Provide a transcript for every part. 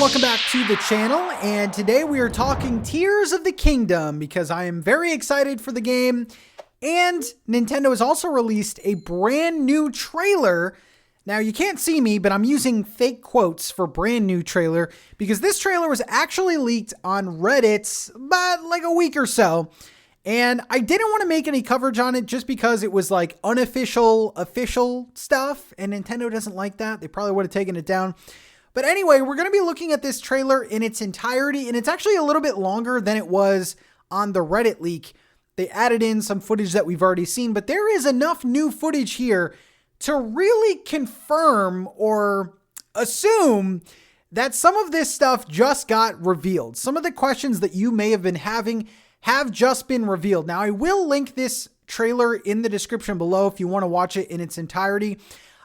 welcome back to the channel, and today we are talking Tears of the Kingdom because I am very excited for the game, and Nintendo has also released a brand new trailer. Now you can't see me, but I'm using fake quotes for brand new trailer because this trailer was actually leaked on Reddit about like a week or so, and I didn't want to make any coverage on it just because it was like unofficial, official stuff, and Nintendo doesn't like that. They probably would have taken it down. But anyway, we're going to be looking at this trailer in its entirety, and it's actually a little bit longer than it was on the Reddit leak. They added in some footage that we've already seen, but there is enough new footage here to really confirm or assume that some of this stuff just got revealed. Some of the questions that you may have been having have just been revealed. Now, I will link this trailer in the description below if you want to watch it in its entirety.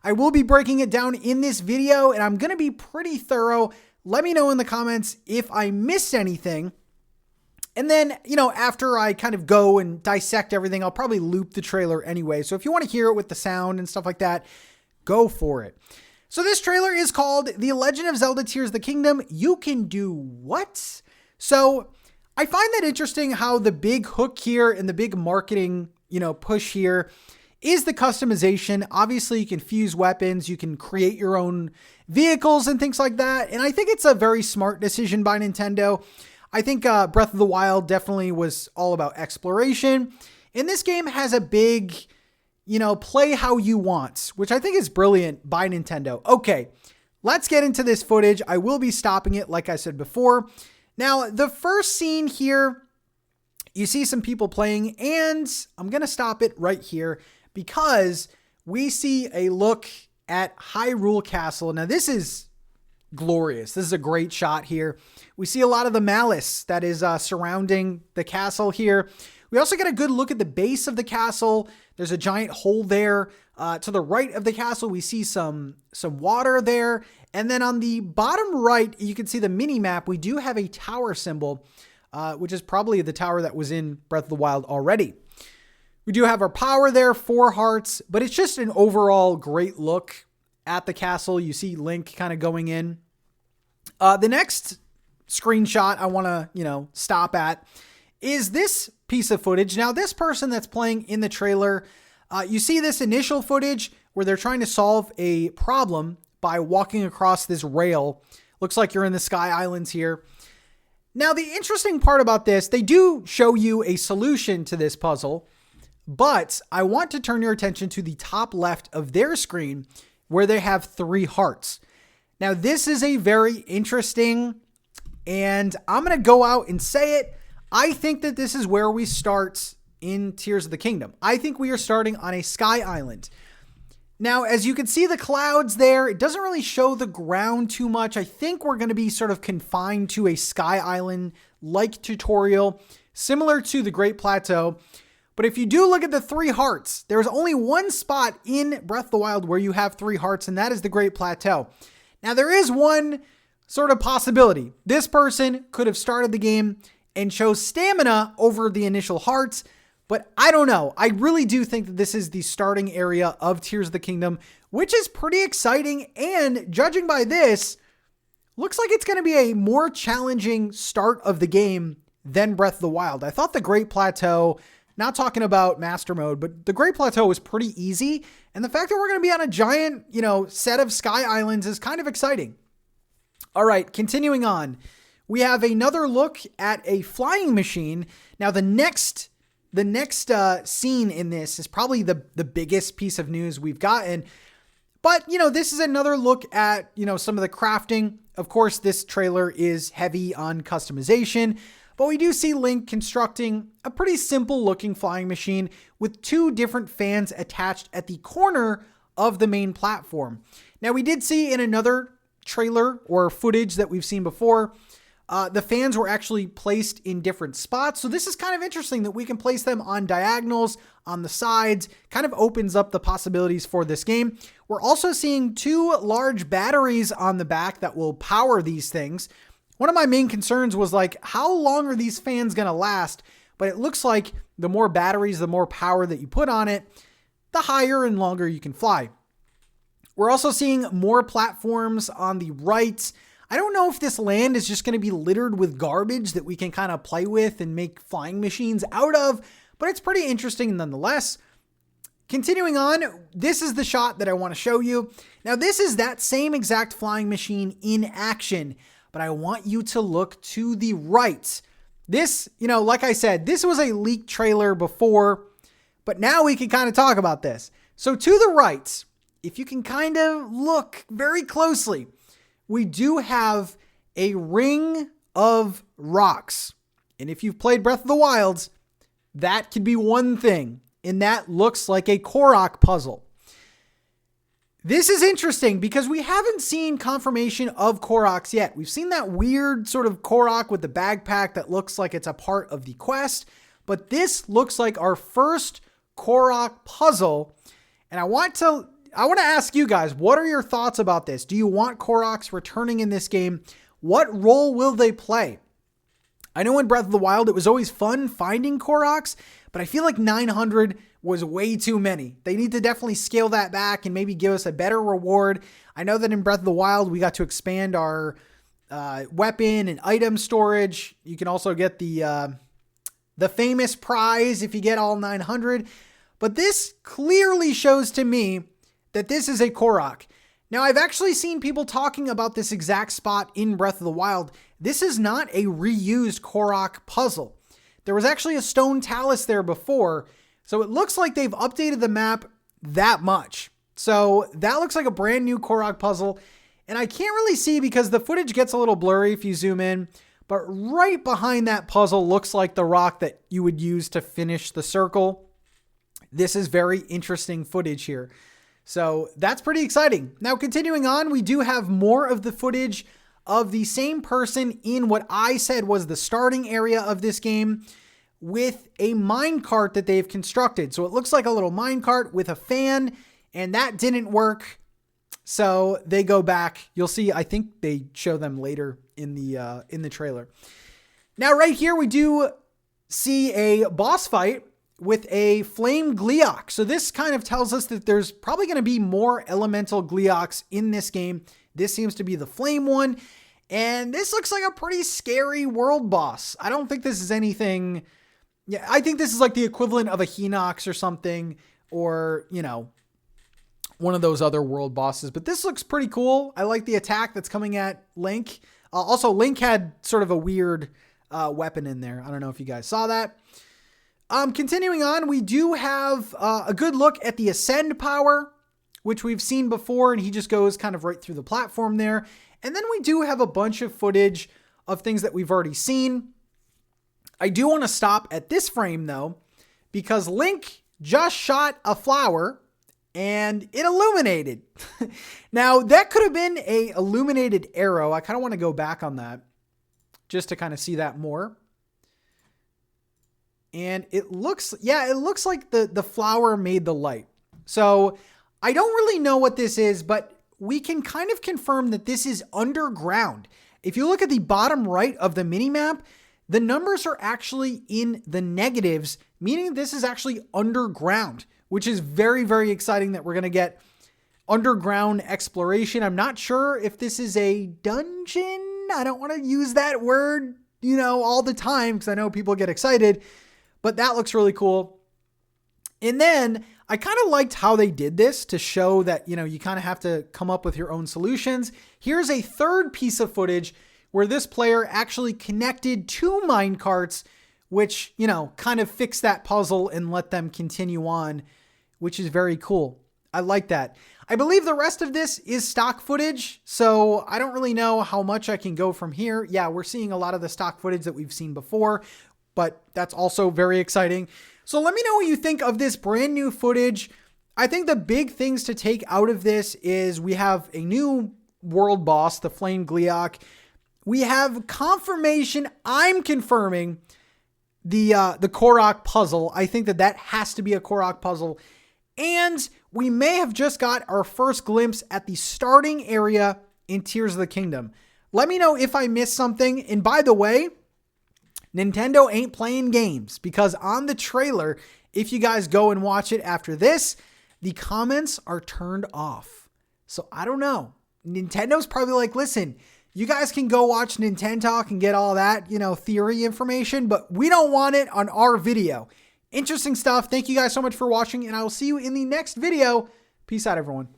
I will be breaking it down in this video, and I'm going to be pretty thorough. Let me know in the comments if I missed anything. And then, after I kind of go and dissect everything, I'll probably loop the trailer anyway. So if you want to hear it with the sound and stuff like that, go for it. So this trailer is called The Legend of Zelda Tears of the Kingdom. You can do what? So I find that interesting how the big hook here and the big marketing, push here is the customization. Obviously, you can fuse weapons, you can create your own vehicles and things like that. And I think it's a very smart decision by Nintendo. I think Breath of the Wild definitely was all about exploration. And this game has a big, play how you want, which I think is brilliant by Nintendo. Okay, let's get into this footage. I will be stopping it, like I said before. Now, the first scene here, you see some people playing, and I'm going to stop it right here because we see a look at Hyrule Castle. Now, this is glorious. This is a great shot here. We see a lot of the malice that is surrounding the castle here. We also get a good look at the base of the castle. There's a giant hole there. To the right of the castle, we see some water there. And then on the bottom right, you can see the mini map. We do have a tower symbol, which is probably the tower that was in Breath of the Wild already. We do have our power there, 4 hearts, but it's just an overall great look at the castle. You see Link kind of going in. The next screenshot I want to, stop at is this piece of footage. Now, this person that's playing in the trailer, you see this initial footage where they're trying to solve a problem by walking across this rail. Looks like you're in the Sky Islands here. Now, the interesting part about this, they do show you a solution to this puzzle, but I want to turn your attention to the top left of their screen where they have 3 hearts. Now, this is a very interesting, and I'm going to go out and say it. I think that this is where we start in Tears of the Kingdom. I think we are starting on a Sky Island. Now, as you can see the clouds there, it doesn't really show the ground too much. I think we're going to be sort of confined to a Sky Island-like tutorial, similar to the Great Plateau. But if you do look at the 3 hearts, there's only one spot in Breath of the Wild where you have 3 hearts, and that is the Great Plateau. Now, there is one sort of possibility. This person could have started the game and chose stamina over the initial hearts, but I don't know. I really do think that this is the starting area of Tears of the Kingdom, which is pretty exciting, and judging by this, looks like it's going to be a more challenging start of the game than Breath of the Wild. I thought the Great Plateau, not talking about Master Mode, but the Great Plateau was pretty easy. And the fact that we're going to be on a giant, set of Sky Islands is kind of exciting. All right, continuing on. We have another look at a flying machine. Now, the next scene in this is probably the biggest piece of news we've gotten. But, this is another look at, some of the crafting. Of course, this trailer is heavy on customization. But we do see Link constructing a pretty simple looking flying machine with 2 different fans attached at the corner of the main platform. Now, we did see in another trailer or footage that we've seen before, the fans were actually placed in different spots. So this is kind of interesting that we can place them on diagonals, on the sides, kind of opens up the possibilities for this game. We're also seeing 2 large batteries on the back that will power these things. One of my main concerns was like, how long are these fans going to last? But it looks like the more batteries, the more power that you put on it, the higher and longer you can fly. We're also seeing more platforms on the right. I don't know if this land is just going to be littered with garbage that we can kind of play with and make flying machines out of, but it's pretty interesting nonetheless. Continuing on, this is the shot that I want to show you. Now, this is that same exact flying machine in action, but I want you to look to the right. This, like I said, this was a leaked trailer before, but now we can kind of talk about this. So to the right, if you can kind of look very closely, we do have a ring of rocks. And if you've played Breath of the Wild, that could be one thing. And that looks like a Korok puzzle. This is interesting because we haven't seen confirmation of Koroks yet. We've seen that weird sort of Korok with the backpack that looks like it's a part of the quest. But this looks like our first Korok puzzle. And I want to ask you guys, what are your thoughts about this? Do you want Koroks returning in this game? What role will they play? I know in Breath of the Wild, it was always fun finding Koroks, but I feel like 900 was way too many. They need to definitely scale that back and maybe give us a better reward. I know that in Breath of the Wild, we got to expand our weapon and item storage. You can also get the famous prize if you get all 900. But this clearly shows to me that this is a Korok. Now, I've actually seen people talking about this exact spot in Breath of the Wild. This is not a reused Korok puzzle. There was actually a stone talus there before, so it looks like they've updated the map that much. So that looks like a brand new Korok puzzle, and I can't really see because the footage gets a little blurry if you zoom in, but right behind that puzzle looks like the rock that you would use to finish the circle. This is very interesting footage here. So that's pretty exciting. Now, continuing on, we do have more of the footage of the same person in what I said was the starting area of this game with a minecart that they've constructed. So it looks like a little minecart with a fan, and that didn't work. So they go back. You'll see, I think they show them later in the trailer. Now, right here, we do see a boss fight with a flame Gliox. So this kind of tells us that there's probably going to be more elemental Gliox in this game. This seems to be the flame one. And this looks like a pretty scary world boss. I don't think this is anything. Yeah, I think this is like the equivalent of a Hinox or something, or, one of those other world bosses. But this looks pretty cool. I like the attack that's coming at Link. Also, Link had sort of a weird weapon in there. I don't know if you guys saw that. Continuing on, we do have a good look at the Ascend power, which we've seen before, and he just goes kind of right through the platform there. And then we do have a bunch of footage of things that we've already seen. I do want to stop at this frame, though, because Link just shot a flower and it illuminated. Now, that could have been a illuminated arrow. I kind of want to go back on that just to kind of see that more. And it looks like the flower made the light. So I don't really know what this is, but we can kind of confirm that this is underground. If you look at the bottom right of the minimap, the numbers are actually in the negatives, meaning this is actually underground, which is very, very exciting that we're going to get underground exploration. I'm not sure if this is a dungeon. I don't want to use that word, all the time because I know people get excited. But that looks really cool. And then I kind of liked how they did this to show that, you kind of have to come up with your own solutions. Here's a third piece of footage where this player actually connected two minecarts, which, kind of fixed that puzzle and let them continue on, which is very cool. I like that. I believe the rest of this is stock footage, so I don't really know how much I can go from here. Yeah, we're seeing a lot of the stock footage that we've seen before, but that's also very exciting. So let me know what you think of this brand new footage. I think the big things to take out of this is we have a new world boss, the Flame Gliox. We have confirmation. I'm confirming the Korok puzzle. I think that has to be a Korok puzzle. And we may have just got our first glimpse at the starting area in Tears of the Kingdom. Let me know if I missed something. And by the way, Nintendo ain't playing games, because on the trailer, if you guys go and watch it after this, the comments are turned off. So I don't know. Nintendo's probably like, listen, You guys can go watch NintenTalk and get all that, theory information, but we don't want it on our video. Interesting stuff. Thank you guys so much for watching, and I will see you in the next video. Peace out, everyone.